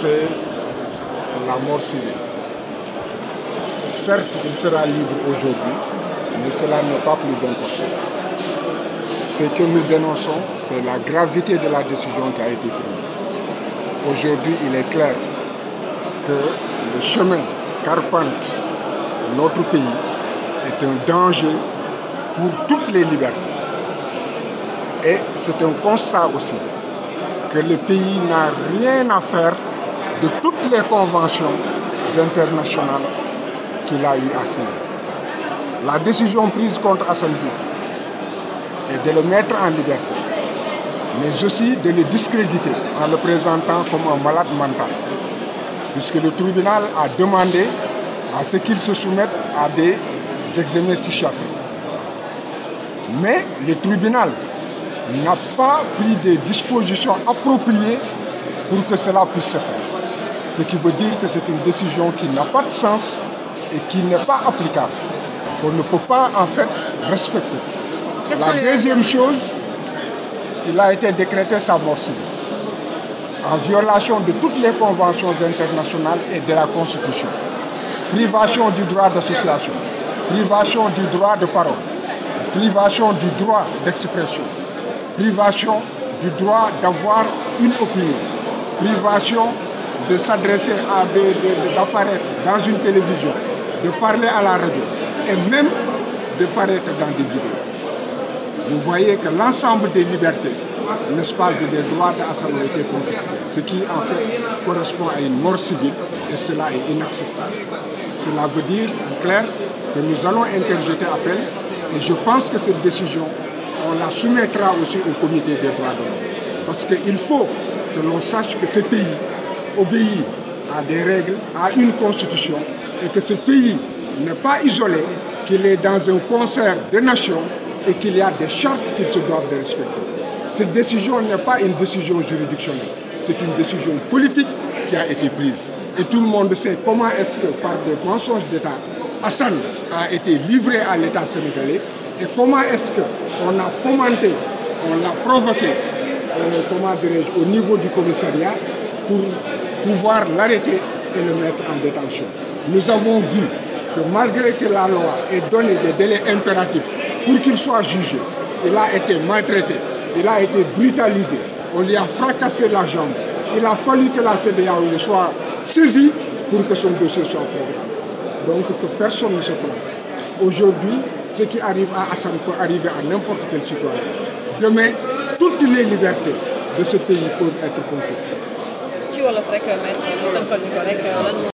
c'est la mort civile. Certes, il sera libre aujourd'hui, mais cela n'est pas plus important. Ce que nous dénonçons, c'est la gravité de la décision qui a été prise. Aujourd'hui, il est clair que le chemin qu'arpente notre pays est un danger pour toutes les libertés. Et c'est un constat aussi que le pays n'a rien à faire de toutes les conventions internationales qu'il a eu à signer. La décision prise contre Assane Diouf est de le mettre en liberté, mais aussi de le discréditer en le présentant comme un malade mental, puisque le tribunal a demandé à ce qu'il se soumette à des examens psychiatriques. Mais le tribunal n'a pas pris des dispositions appropriées pour que cela puisse se faire. Ce qui veut dire que c'est une décision qui n'a pas de sens et qui n'est pas applicable, qu'on ne peut pas en fait respecter. La deuxième chose, il a été décrété sa mort civile, en violation de toutes les conventions internationales et de la Constitution. Privation du droit d'association, privation du droit de parole, privation du droit d'expression, privation du droit d'avoir une opinion, privation de s'adresser à d'apparaître dans une télévision, de parler à la radio et même de paraître dans des vidéos. Vous voyez que l'ensemble des libertés, n'est-ce pas, des droits d'Assane ont été confisqués, ce qui en fait correspond à une mort civile et cela est inacceptable. Cela veut dire en clair que nous allons interjeter appel et je pense que cette décision, on la soumettra aussi au comité des droits de l'homme. Parce qu'il faut que l'on sache que ce pays obéit à des règles, à une constitution et que ce pays n'est pas isolé, qu'il est dans un concert de nations et qu'il y a des chartes qu'ils se doivent de respecter. Cette décision n'est pas une décision juridictionnelle, c'est une décision politique qui a été prise. Et tout le monde sait comment est-ce que par des mensonges d'État, Assane a été livré à l'État sénégalais et comment est-ce qu'on a fomenté, on l'a provoqué, comment dirais-je, au niveau du commissariat pour pouvoir l'arrêter et le mettre en détention. Nous avons vu que malgré que la loi ait donné des délais impératifs pour qu'il soit jugé, il a été maltraité, il a été brutalisé, on lui a fracassé la jambe. Il a fallu que la CEDEAO soit saisie pour que son dossier soit programmé. Donc que personne ne se trompe. Aujourd'hui, ce qui arrive à Assane peut arriver à n'importe quel citoyen. Demain, toutes les libertés de ce pays peuvent être confisquées.